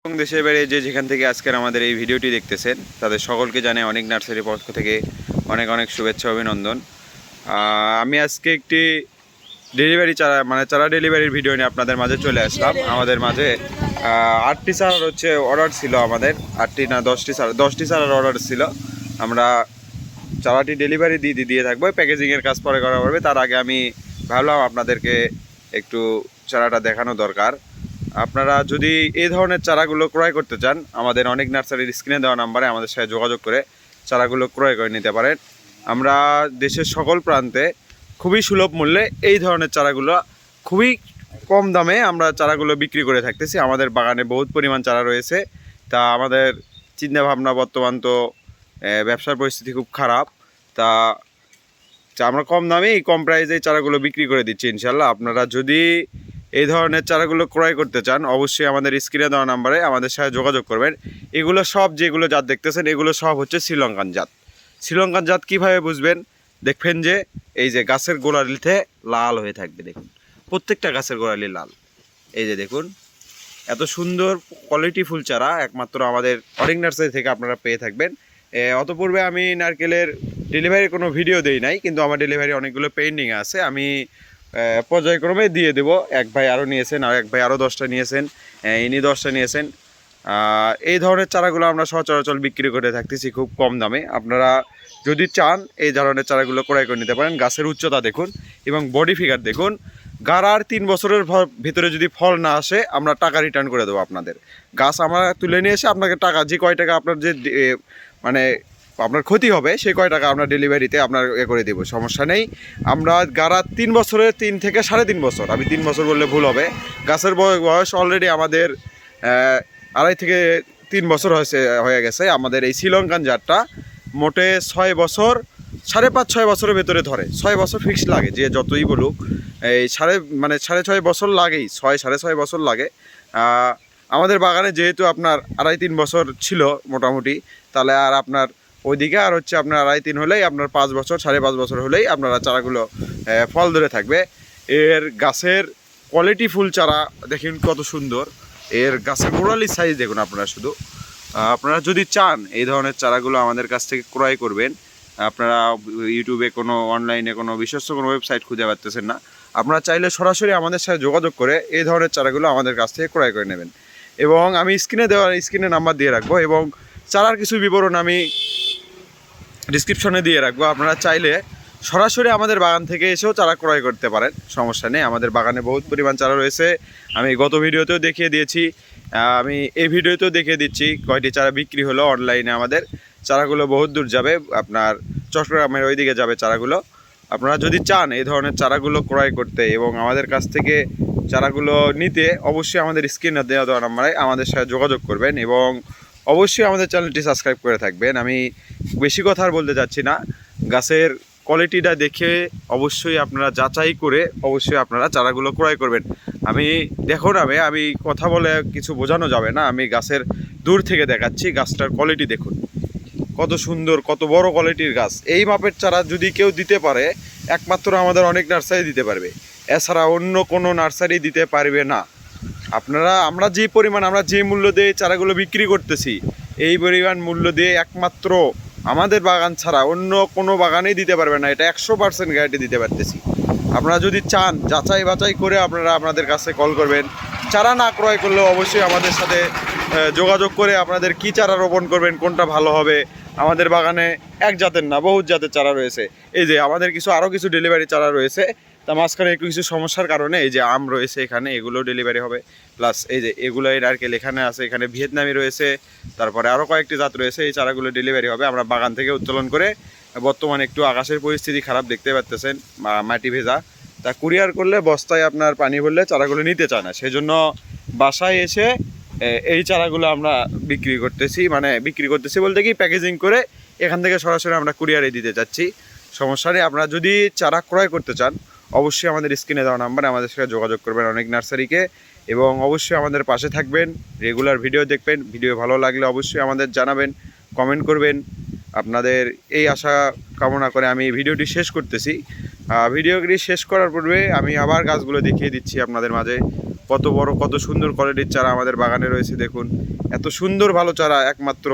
এবং দেশের বাইরে যেখান থেকে আজকের আমাদের এই ভিডিওটি দেখতেছেন তাদের সকলকে জানাই অনেক নার্সারির পক্ষ থেকে অনেক অনেক শুভেচ্ছা অভিনন্দন। আমি আজকে একটি ডেলিভারি চারা ডেলিভারির ভিডিও নিয়ে আপনাদের মাঝে চলে আসলাম। আমাদের মাঝে 8টি চারার অর্ডার ছিল, আমাদের 8টি না 10টি চারার অর্ডার ছিল। আমরা চারাটি ডেলিভারি দিয়ে থাকবো, প্যাকেজিংয়ের কাজ পরে করা হবে। তার আগে আমি ভাবলাম আপনাদেরকে একটু চারাটা দেখানো দরকার। আপনারা যদি এই ধরনের চারাগুলো ক্রয় করতে চান, আমাদের অনেক নার্সারির স্ক্রিনে দেওয়া নাম্বারে আমাদের সাথে যোগাযোগ করে চারাগুলো ক্রয় করে নিতে পারেন। আমরা দেশের সকল প্রান্তে খুবই সুলভ মূল্যে এই ধরনের চারাগুলো খুবই কম দামে আমরা চারাগুলো বিক্রি করে থাকতেছি। আমাদের বাগানে বহুত পরিমাণ চারা রয়েছে। তা আমাদের চিন্তাভাবনা, বর্তমান তো ব্যবসার পরিস্থিতি খুব খারাপ, তা আমরা কম দামে এই কম প্রাইসে চারাগুলো বিক্রি করে দিচ্ছি ইনশাল্লাহ। আপনারা যদি এই ধরনের চারাগুলো ক্রয় করতে চান, অবশ্যই আমাদের স্ক্রিনে দেওয়া নাম্বারে আমাদের সাথে যোগাযোগ করবেন। এগুলো সব যেগুলো জাত দেখতেছেন এগুলো সব হচ্ছে শ্রীলঙ্কান জাত। শ্রীলঙ্কান জাত কীভাবে বুঝবেন? দেখবেন যে এই যে গাছের গোড়ালিতে লাল হয়ে থাকবে, দেখুন প্রত্যেকটা গাছের গোড়ালি লাল। এই যে দেখুন এত সুন্দর কোয়ালিটিফুল চারা একমাত্র আমাদের অনেক নার্সারি থেকে আপনারা পেয়ে থাকবেন। অতপূর্বে আমি নারকেলের ডেলিভারির কোনো ভিডিও দেই নাই, কিন্তু আমার ডেলিভারি অনেকগুলো পেন্ডিং আছে। আমি পর্যায়ক্রমে দিয়ে দেবো। এক ভাই আরও নিয়েছেন, আর এক ভাই আরও 10টা নিয়েছেন, ইনি 10টা নিয়েছেন। এই ধরনের চারাগুলো আমরা সচরাচর বিক্রি করে থাকতেছি খুব কম দামে। আপনারা যদি চান এই ধরনের চারাগুলো ক্রয় করে নিতে পারেন। গাছের উচ্চতা দেখুন এবং বডি ফিগার দেখুন। গাড়ার 3 বছরের ভিতরে যদি ফল না আসে আমরা টাকা রিটার্ন করে দেবো আপনাদের। গাছ আমরা তুলে নিয়ে এসে আপনাকে টাকা, যে কয় টাকা আপনার যে মানে আপনার ক্ষতি হবে সেই কয় টাকা আমরা ডেলিভারিতে আপনার করে দেবো, সমস্যা নেই। আমরা গাড়া 3 বছরের 3 থেকে 3.5 বছর, আমি 3 বছর বললে ভুল হবে। গাছের বয়স অলরেডি আমাদের 2.5 থেকে 3 বছর হয়ে গেছে। আমাদের এই শ্রীলঙ্কান জাতটা মোটে 6 বছর, 5.5-6 বছরের ভেতরে ধরে। 6 বছর ফিক্স লাগে, যে যতই বলুক এই 6.5 বছর লাগেই, 6-6.5 বছর লাগে। আমাদের বাগানে যেহেতু আপনার 2.5-3 বছর ছিল মোটামুটি, তাহলে আর আপনার ওইদিকে আর আপনার 2.5-3 হলেই আপনার 5 বছর, 5.5 বছর হলেই আপনারা চারাগুলো ফল ধরে থাকবে। এর গাছের কোয়ালিটি ফুল চারা দেখুন কত সুন্দর। এর গাছের গোড়ালির সাইজ দেখুন আপনারা। শুধু আপনারা যদি চান এই ধরনের চারাগুলো আমাদের কাছ থেকে ক্রয় করবেন, আপনারা ইউটিউবে কোনো অনলাইনে কোনো বিশ্বস্ত কোনো ওয়েবসাইট খুঁজে পাচ্ছেন না, আপনারা চাইলে সরাসরি আমাদের সাথে যোগাযোগ করে এই ধরনের চারাগুলো আমাদের কাছ থেকে ক্রয় করে নেবেন। এবং আমি স্ক্রিনে নাম্বার দিয়ে রাখবো, এবং চারার কিছু বিবরণ আমি ডিসক্রিপশনে দিয়ে রাখবো। আপনারা চাইলে সরাসরি আমাদের বাগান থেকে এসেও চারা ক্রয় করতে পারেন, সমস্যা নেই। আমাদের বাগানে বহুত পরিমাণ চারা রয়েছে। আমি গত ভিডিওতেও দেখিয়ে দিয়েছি, আমি এই ভিডিওতেও দেখিয়ে দিচ্ছি কয়টি চারা বিক্রি হলো অনলাইনে। আমাদের চারাগুলো বহুত দূর যাবে, আপনার চট্টগ্রামের ওইদিকে যাবে চারাগুলো। আপনারা যদি চান এই ধরনের চারাগুলো ক্রয় করতে এবং আমাদের কাছ থেকে চারাগুলো নিতে, অবশ্যই আমাদের স্ক্রিনে দেওয়া নাম্বারে আমাদের সাথে যোগাযোগ করবেন এবং অবশ্যই আমাদের চ্যানেলটি সাবস্ক্রাইব করে থাকবেন। আমি বেশি কথা আর বলতে চাচ্ছি না। গাছের কোয়ালিটিটা দেখে অবশ্যই আপনারা যাচাই করে অবশ্যই আপনারা চারাগুলো ক্রয় করবেন। আমি দেখুন, আমি কথা বলে কিছু বোঝানো যাবে না। আমি গাছের দূর থেকে দেখাচ্ছি, গাছটার কোয়ালিটি দেখুন কত সুন্দর, কত বড় কোয়ালিটির গাছ। এই মাপের চারা যদি কেউ দিতে পারে একমাত্র আমাদের অনেক নার্সারি দিতে পারবে, এছাড়া অন্য কোনো নার্সারি দিতে পারবে না। আমরা যে মূল্য দিয়ে চারাগুলো বিক্রি করতেছি, এই পরিমাণ মূল্য দিয়ে একমাত্র আমাদের বাগান ছাড়া অন্য কোনো বাগানেই দিতে পারবে না, এটা 100% গ্যারান্টি দিতে পারতেছি। আপনারা যদি চান যাচাই বাছাই করে আপনারা আপনাদের কাছে কল করবেন। চারা না ক্রয় করলেও অবশ্যই আমাদের সাথে যোগাযোগ করে আপনাদের কি চারা রোপণ করবেন, কোনটা ভালো হবে। আমাদের বাগানে এক জাতের না, বহুত জাতের চারা রয়েছে। এই যে আমাদের আরও কিছু ডেলিভারি চারা রয়েছে, তা মাঝখানে একটু কিছু সমস্যার কারণে এই যে আম রয়েছে এখানে, এগুলোও ডেলিভারি হবে। প্লাস এই যে এগুলো নারকেল এখানে আছে, এখানে ভিয়েতনামি রয়েছে, তারপরে আরও কয়েকটি জাত রয়েছে। এই চারাগুলো ডেলিভারি হবে আমরা বাগান থেকে উত্তোলন করে। বর্তমানে একটু আকাশের পরিস্থিতি খারাপ, দেখতে পাচ্ছেন মাটি ভেজা, তা কুরিয়ার করলে বস্তায় আপনার পানি ভরলে চারাগুলো নিতে চায় না, সেই জন্য বাসায় এসে এই চারাগুলো আমরা বিক্রি করতেছি বলতে কি প্যাকেজিং করে এখান থেকে সরাসরি আমরা কুরিয়ারে দিতে চাচ্ছি, সমস্যা নেই। আপনারা যদি চারা ক্রয় করতে চান অবশ্যই আমাদের স্ক্রিনে দেওয়া নাম্বারে আমাদের সাথে যোগাযোগ করবেন অনেক নার্সারিকে, এবং অবশ্যই আমাদের পাশে থাকবেন, রেগুলার ভিডিও দেখবেন। ভিডিও ভালো লাগলে অবশ্যই আমাদের জানাবেন, কমেন্ট করবেন। আপনাদের এই আশা কামনা করে আমি ভিডিওটি শেষ করতেছি। ভিডিওটি শেষ করার পূর্বে আমি আবার গাছগুলো দেখিয়ে দিচ্ছি আপনাদের মাঝে। কত বড় কত সুন্দর কোয়ালিটির চারা আমাদের বাগানে রয়েছে। দেখুন এত সুন্দর ভালো চারা একমাত্র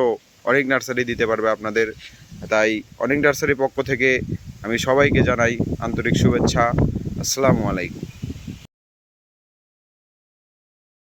অনেক নার্সারি দিতে পারবে আপনাদের। তাই অনেক নার্সারির পক্ষ থেকে আমি সবাইকে জানাই আন্তরিক শুভেচ্ছা। আসসালামু আলাইকুম।